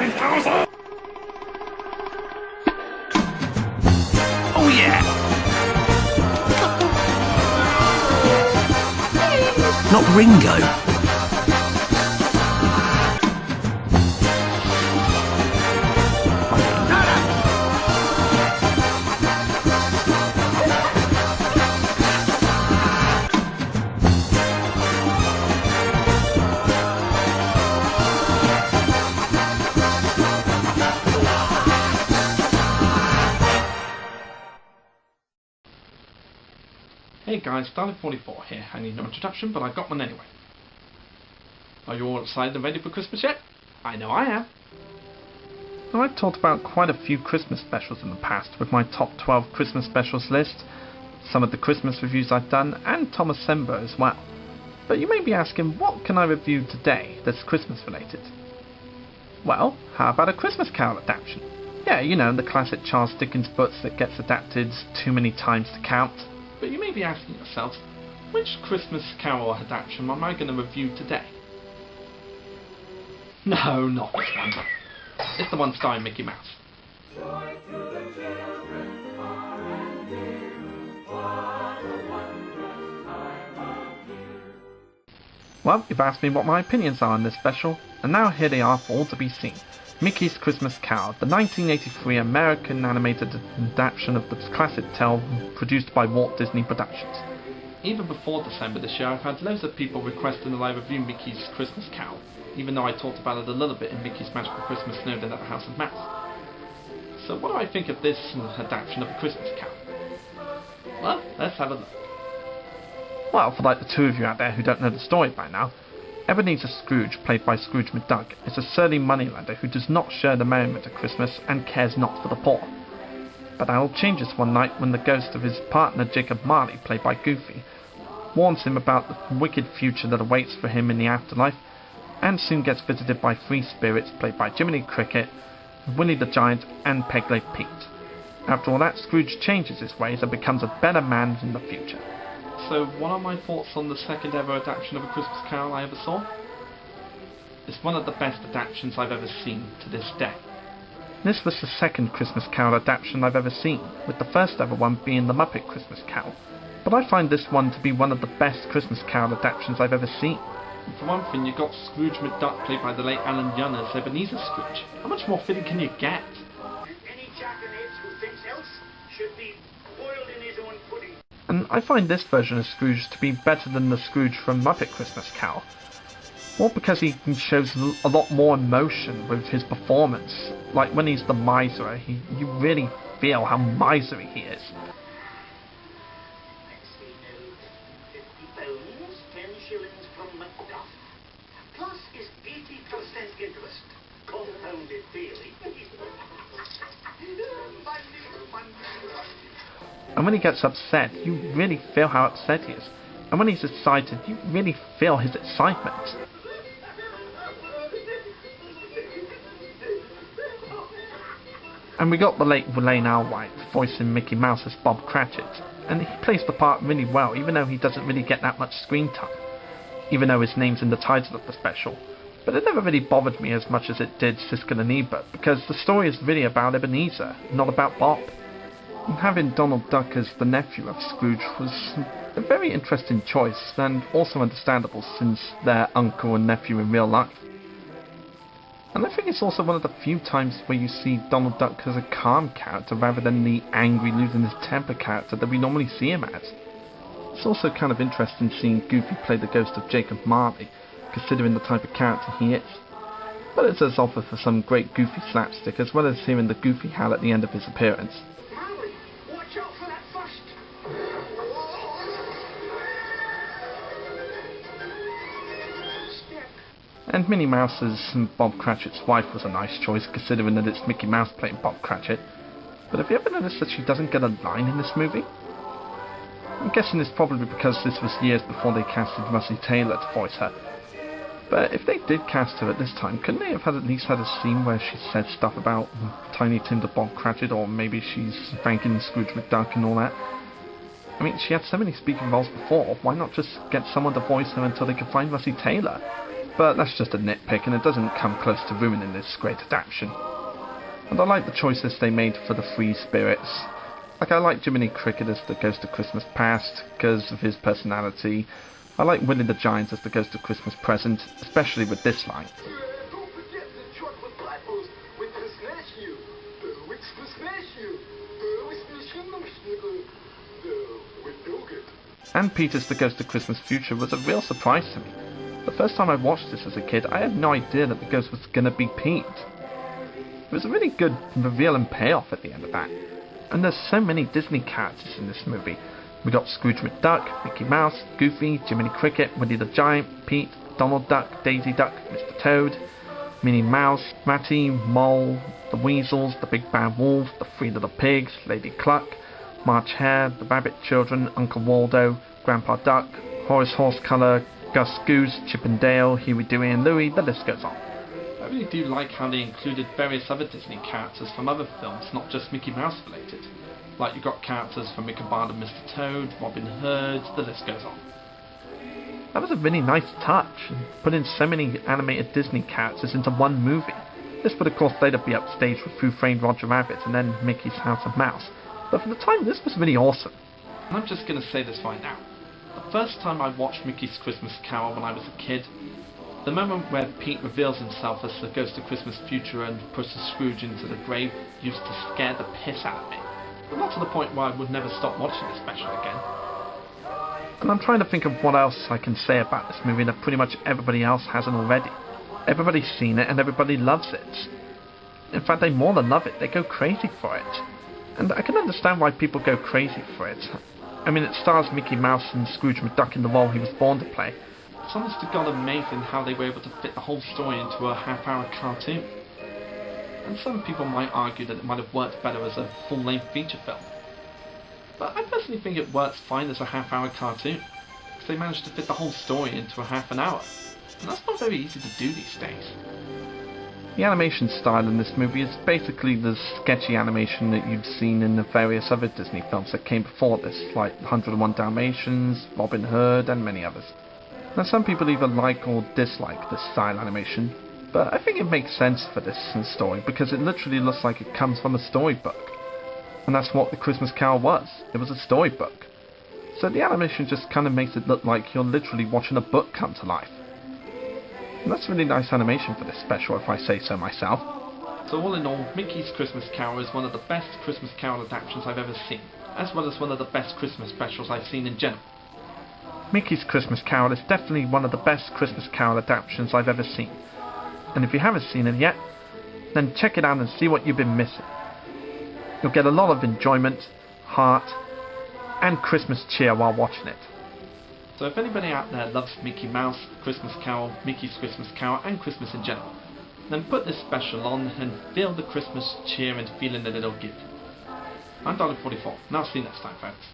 9,000! Oh yeah! Not Ringo. Hey guys, Dalek44 here. I need no introduction, but I got one anyway. Are you all excited and ready for Christmas yet? I know I am. Now, I've talked about quite a few Christmas specials in the past, with my top 12 Christmas specials list, some of the Christmas reviews I've done, and Thomas Sember as well. But you may be asking, what can I review today that's Christmas related? Well, how about a Christmas Carol adaptation? Yeah, you know, the classic Charles Dickens books that gets adapted too many times to count. But you may be asking yourselves, which Christmas Carol adaptation am I going to review today? No, not this one. It's the one starring Mickey Mouse. Joy to the children, far and near, what a wondrous time of year. Well, you've asked me what my opinions are on this special, and now here they are for all to be seen. Mickey's Christmas Carol, the 1983 American animated adaptation of the classic tale produced by Walt Disney Productions. Even before December this year, I've had loads of people requesting that I review Mickey's Christmas Carol, even though I talked about it a little bit in Mickey's Magical Christmas Snowed In at the House of Mouse. So what do I think of this adaptation of A Christmas Carol? Well, let's have a look. Well, for like the two of you out there who don't know the story by now, Ebenezer Scrooge, played by Scrooge McDuck, is a surly moneylender who does not share the merriment of Christmas and cares not for the poor. But that all changes one night when the ghost of his partner Jacob Marley, played by Goofy, warns him about the wicked future that awaits for him in the afterlife, and soon gets visited by three spirits played by Jiminy Cricket, Willie the Giant, and Pegleg Pete. After all that, Scrooge changes his ways and becomes a better man in the future. So, what are my thoughts on the second ever adaptation of A Christmas Carol I ever saw? It's one of the best adaptations I've ever seen to this day. This was the second Christmas Carol adaptation I've ever seen, with the first ever one being The Muppet Christmas Carol. But I find this one to be one of the best Christmas Carol adaptations I've ever seen. And for one thing, you got Scrooge McDuck played by the late Alan Young as Ebenezer Scrooge. How much more fitting can you get? Any jackanapes who thinks else should be boiled in his own pudding. And I find this version of Scrooge to be better than the Scrooge from Muppet Christmas Carol. Well, because he shows a lot more emotion with his performance. Like when he's the miser, you really feel how miserly he is. Let's see now, £50, 10 shillings from Macduff, plus his 80% interest, compounded daily. And when he gets upset, you really feel how upset he is. And when he's excited, you really feel his excitement. And we got the late Verlaine Allwright voicing Mickey Mouse as Bob Cratchit, and he plays the part really well, even though he doesn't really get that much screen time, even though his name's in the title of the special. But it never really bothered me as much as it did Siskel and Ebert, because the story is really about Ebenezer, not about Bob. And having Donald Duck as the nephew of Scrooge was a very interesting choice, and also understandable since they're uncle and nephew in real life. And I think it's also one of the few times where you see Donald Duck as a calm character rather than the angry, losing his temper character that we normally see him as. It's also kind of interesting seeing Goofy play the ghost of Jacob Marley, considering the type of character he is. But it does offer for some great Goofy slapstick, as well as hearing the Goofy howl at the end of his appearance. Marley, watch out for that first. Step. And Minnie Mouse's and Bob Cratchit's wife was a nice choice, considering that it's Mickey Mouse playing Bob Cratchit. But have you ever noticed that she doesn't get a line in this movie? I'm guessing it's probably because this was years before they casted Russie Taylor to voice her. But if they did cast her at this time, couldn't they have at least had a scene where she said stuff about Tiny Tim to Bob Cratchit, or maybe she's thanking Scrooge McDuck and all that? I mean, she had so many speaking roles before, why not just get someone to voice her until they could find Russie Taylor? but that's just a nitpick and it doesn't come close to ruining this great adaptation. And I like the choices they made for the free spirits. Like, I like Jiminy Cricket as the Ghost of Christmas Past because of his personality. I like Willie the Giant as the Ghost of Christmas Present, especially with this line. Don't forget the chocolate pineapples with pistachio. With pistachio. With nougat. And Peter's the Ghost of Christmas Future was a real surprise to me. The first time I watched this as a kid, I had no idea that the ghost was going to be Pete. It was a really good reveal and payoff at the end of that. And there's so many Disney characters in this movie. We got Scrooge McDuck, Mickey Mouse, Goofy, Jiminy Cricket, Woody the Giant, Pete, Donald Duck, Daisy Duck, Mr. Toad, Minnie Mouse, Matty, Mole, the Weasels, the Big Bad Wolf, the Three Little Pigs, Lady Cluck, March Hare, the Rabbit Children, Uncle Waldo, Grandpa Duck, Horace Horsecolor, Gus Goose, Chip and Dale, Huey, Dewey and Louie, the list goes on. I really do like how they included various other Disney characters from other films, not just Mickey Mouse related. Like, you got characters from Ichabod and Mr. Toad, Robin Hood, the list goes on. That was a really nice touch, putting so many animated Disney characters into one movie. This would of course later be upstaged with Who Framed Roger Rabbit and then Mickey's House of Mouse, but for the time this was really awesome. And I'm just going to say this right now. The first time I watched Mickey's Christmas Carol when I was a kid, the moment where Pete reveals himself as the Ghost of Christmas Future and pushes Scrooge into the grave used to scare the piss out of me. But not to the point where I would never stop watching the special again. And I'm trying to think of what else I can say about this movie that pretty much everybody else hasn't already. Everybody's seen it and everybody loves it. In fact, they more than love it, they go crazy for it. And I can understand why people go crazy for it. I mean, it stars Mickey Mouse and Scrooge McDuck in the role he was born to play. It's honest to God amazing how they were able to fit the whole story into a half-hour cartoon. And some people might argue that it might have worked better as a full-length feature film. But I personally think it works fine as a half-hour cartoon, because they managed to fit the whole story into a half an hour. And that's not very easy to do these days. The animation style in this movie is basically the sketchy animation that you've seen in the various other Disney films that came before this, like 101 Dalmatians, Robin Hood, and many others. Now, some people either like or dislike this style animation, but I think it makes sense for this story because it literally looks like it comes from a storybook. And that's what The Christmas Carol was. It was a storybook. So the animation just kind of makes it look like you're literally watching a book come to life. And that's really nice animation for this special, if I say so myself. So all in all, Mickey's Christmas Carol is one of the best Christmas Carol adaptations I've ever seen, as well as one of the best Christmas specials I've seen in general. Mickey's Christmas Carol is definitely one of the best Christmas Carol adaptations I've ever seen. And if you haven't seen it yet, then check it out and see what you've been missing. You'll get a lot of enjoyment, heart, and Christmas cheer while watching it. So if anybody out there loves Mickey Mouse, Christmas Carol, Mickey's Christmas Carol, and Christmas in general, then put this special on and feel the Christmas cheer and feeling that it'll give. I'm Dalek44, and I'll see you next time, folks.